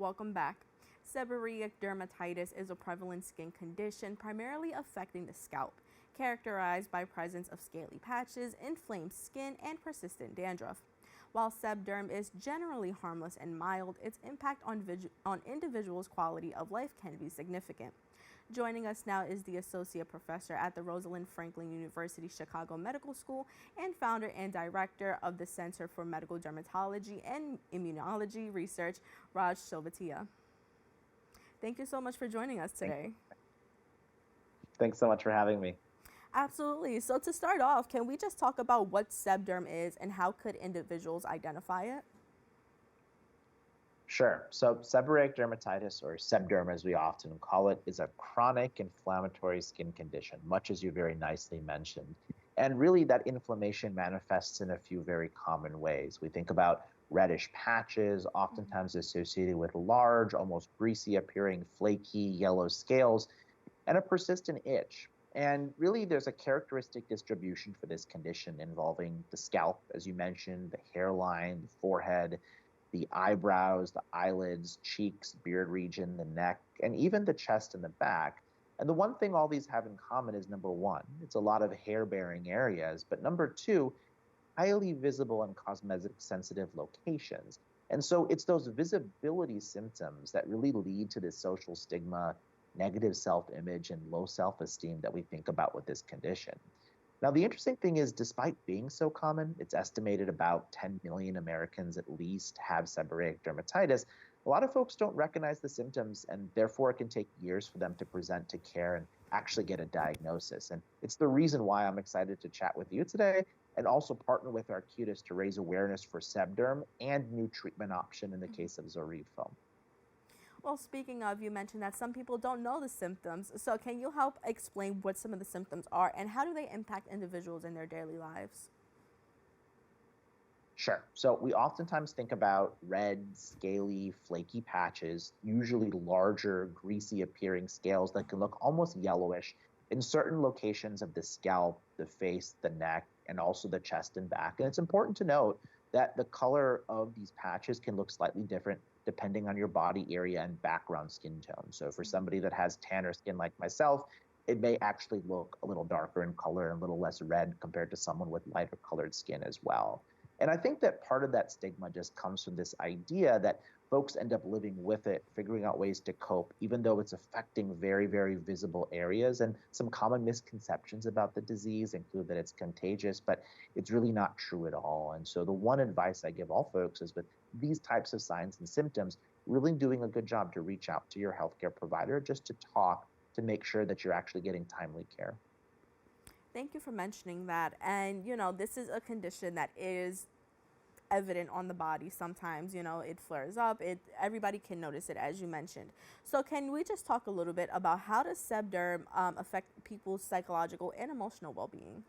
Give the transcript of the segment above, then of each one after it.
Welcome back. Seborrheic dermatitis is a prevalent skin condition primarily affecting the scalp, characterized by presence of scaly patches, inflamed skin, and persistent dandruff. While sebderm is generally harmless and mild, its impact on individuals' quality of life can be significant. Joining us now is the Associate Professor at the Rosalind Franklin University Chicago Medical School and founder and director of the Center for Medical Dermatology and Immunology Research, Raj Chovatiya. Thank you so much for joining us today. Thanks so much for having me. Absolutely. So to start off, can we just talk about what sebderm is and how could individuals identify it? Sure. So seborrheic dermatitis, or sebderm as we often call it, is a chronic inflammatory skin condition, much as you very nicely mentioned. And really, that inflammation manifests in a few very common ways. We think about reddish patches, oftentimes associated with large, almost greasy appearing, flaky yellow scales, and a persistent itch. And really, there's a characteristic distribution for this condition involving the scalp, as you mentioned, the hairline, the forehead, the eyebrows, the eyelids, cheeks, beard region, the neck, and even the chest and the back. And the one thing all these have in common is number one, it's a lot of hair bearing areas, but number two, highly visible and cosmetic sensitive locations. And so it's those visibility symptoms that really lead to this social stigma, negative self image, and low self esteem that we think about with this condition. Now, the interesting thing is, despite being so common, it's estimated about 10 million Americans at least have seborrheic dermatitis. A lot of folks don't recognize the symptoms, and therefore it can take years for them to present to care and actually get a diagnosis. And it's the reason why I'm excited to chat with you today and also partner with Arcutis to raise awareness for sebderm and new treatment option in the case of Zoryve foam. Well, speaking of, you mentioned that some people don't know the symptoms. So can you help explain what some of the symptoms are and how do they impact individuals in their daily lives? Sure. So we oftentimes think about red, scaly, flaky patches, usually larger, greasy appearing scales that can look almost yellowish in certain locations of the scalp, the face, the neck, and also the chest and back. And it's important to note that the color of these patches can look slightly different depending on your body area and background skin tone. So for somebody that has tanner skin like myself, it may actually look a little darker in color and a little less red compared to someone with lighter colored skin as well. And I think that part of that stigma just comes from this idea that folks end up living with it, figuring out ways to cope, even though it's affecting very, very visible areas. And some common misconceptions about the disease include that it's contagious, but it's really not true at all. And so the one advice I give all folks is with these types of signs and symptoms, really doing a good job to reach out to your healthcare provider just to talk to make sure that you're actually getting timely care. Thank you for mentioning that. And, this is a condition that is evident on the body sometimes. It flares up. Everybody can notice it, as you mentioned. So can we just talk a little bit about how does sebderm affect people's psychological and emotional well-being?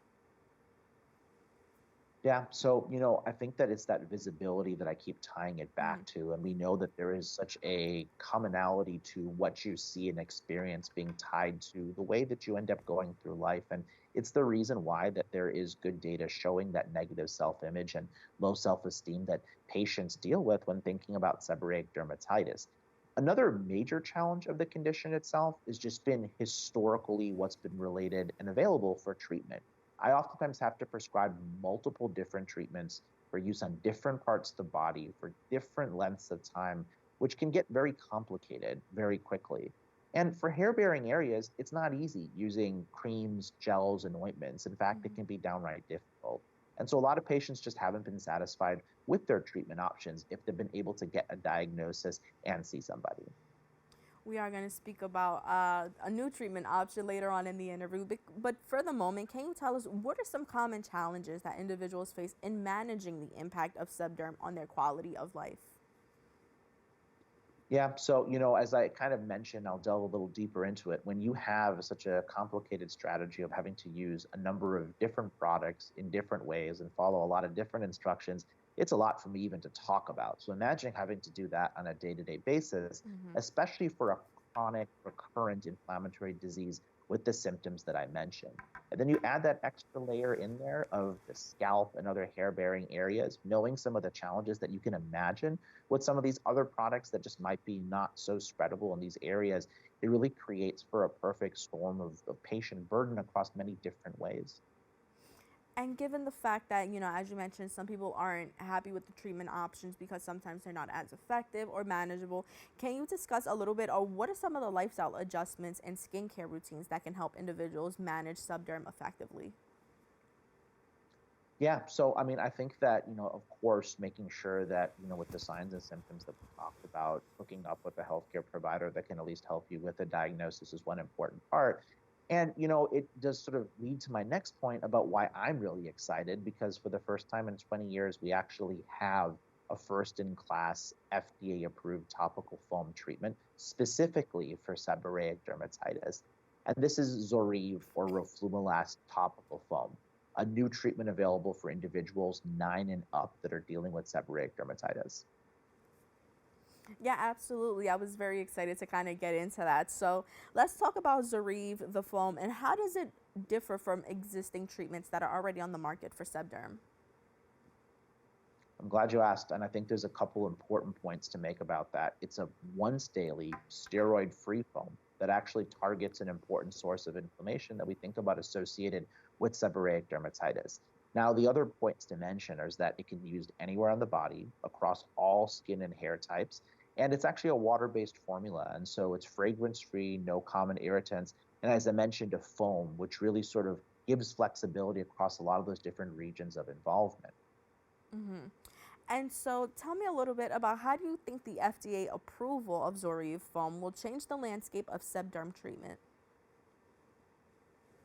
Yeah, so, I think that it's that visibility that I keep tying it back to. And we know that there is such a commonality to what you see and experience being tied to the way that you end up going through life. And it's the reason why that there is good data showing that negative self-image and low self-esteem that patients deal with when thinking about seborrheic dermatitis. Another major challenge of the condition itself has just been historically what's been related and available for treatment. I oftentimes have to prescribe multiple different treatments for use on different parts of the body for different lengths of time, which can get very complicated very quickly. And for hair bearing areas, it's not easy using creams, gels, and ointments. In fact, it can be downright difficult. And so a lot of patients just haven't been satisfied with their treatment options if they've been able to get a diagnosis and see somebody. We are going to speak about a new treatment option later on in the interview. But for the moment, can you tell us what are some common challenges that individuals face in managing the impact of sebderm on their quality of life? Yeah, so, as I kind of mentioned, I'll delve a little deeper into it. When you have such a complicated strategy of having to use a number of different products in different ways and follow a lot of different instructions, it's a lot for me even to talk about. So imagine having to do that on a day-to-day basis, especially for a chronic recurrent inflammatory disease with the symptoms that I mentioned. And then you add that extra layer in there of the scalp and other hair-bearing areas, knowing some of the challenges that you can imagine with some of these other products that just might be not so spreadable in these areas. It really creates for a perfect storm of patient burden across many different ways. And given the fact that, as you mentioned, some people aren't happy with the treatment options because sometimes they're not as effective or manageable, can you discuss a little bit of what are some of the lifestyle adjustments and skincare routines that can help individuals manage subderm effectively? Yeah, so I mean, I think that, of course, making sure that, with the signs and symptoms that we talked about, hooking up with a healthcare provider that can at least help you with a diagnosis is one important part. And, it does sort of lead to my next point about why I'm really excited, because for the first time in 20 years, we actually have a first in class FDA approved topical foam treatment specifically for seborrheic dermatitis. And this is Zoryve or roflumilast topical foam, a new treatment available for individuals 9 and up that are dealing with seborrheic dermatitis. Yeah, absolutely. I was very excited to kind of get into that. So let's talk about Zoryve, the foam, and how does it differ from existing treatments that are already on the market for sebderm? I'm glad you asked, and I think there's a couple important points to make about that. It's a once daily steroid free foam that actually targets an important source of inflammation that we think about associated with seborrheic dermatitis. Now, the other points to mention is that it can be used anywhere on the body across all skin and hair types. And it's actually a water based formula. And so it's fragrance free, no common irritants. And as I mentioned, a foam, which really sort of gives flexibility across a lot of those different regions of involvement. Hmm. And so tell me a little bit about how do you think the FDA approval of Zoryve foam will change the landscape of sebderm treatment?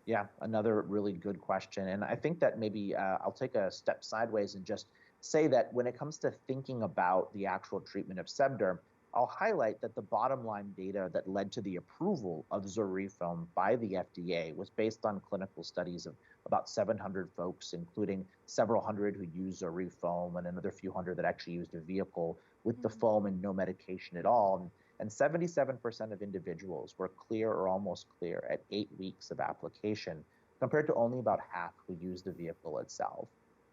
Yeah, another really good question. And I think that maybe I'll take a step sideways and just say that when it comes to thinking about the actual treatment of sebderm, I'll highlight that the bottom line data that led to the approval of Zoryve by the FDA was based on clinical studies of about 700 folks, including several hundred who used Zoryve and another few hundred that actually used a vehicle with the Mhm. foam and no medication at all. And 77% of individuals were clear or almost clear at 8 weeks of application, compared to only about half who used the vehicle itself.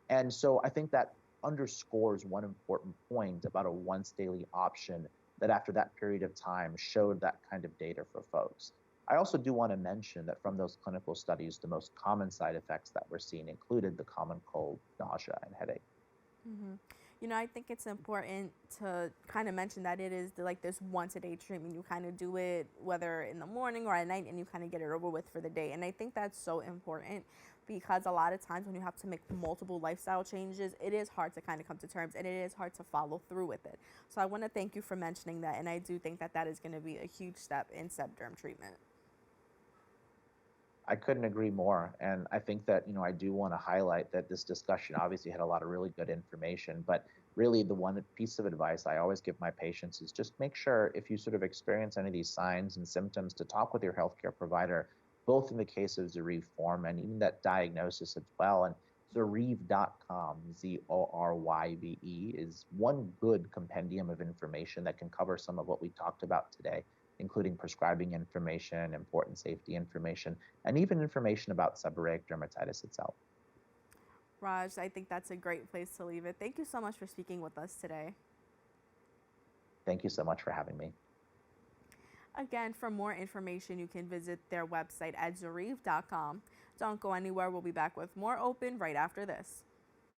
And so I think that underscores one important point about a once daily option that after that period of time showed that kind of data for folks. I also do want to mention that from those clinical studies, the most common side effects that were seen included the common cold, nausea, and headache. Hmm. I think it's important to kind of mention that it is like this once a day treatment. You kind of do it whether in the morning or at night and you kind of get it over with for the day. And I think that's so important because a lot of times when you have to make multiple lifestyle changes, it is hard to kind of come to terms and it is hard to follow through with it. So I want to thank you for mentioning that. And I do think that that is going to be a huge step in sebderm treatment. I couldn't agree more. And I think that, I do want to highlight that this discussion obviously had a lot of really good information, but really the one piece of advice I always give my patients is just make sure if you sort of experience any of these signs and symptoms to talk with your healthcare provider, both in the case of Zoryve form and even that diagnosis as well. And Zoryve.com, Zoryve, is one good compendium of information that can cover some of what we talked about today, including prescribing information, important safety information, and even information about seborrheic dermatitis itself. Raj, I think that's a great place to leave it. Thank you so much for speaking with us today. Thank you so much for having me. Again, for more information, you can visit their website at Zoryve.com. Don't go anywhere. We'll be back with more open right after this.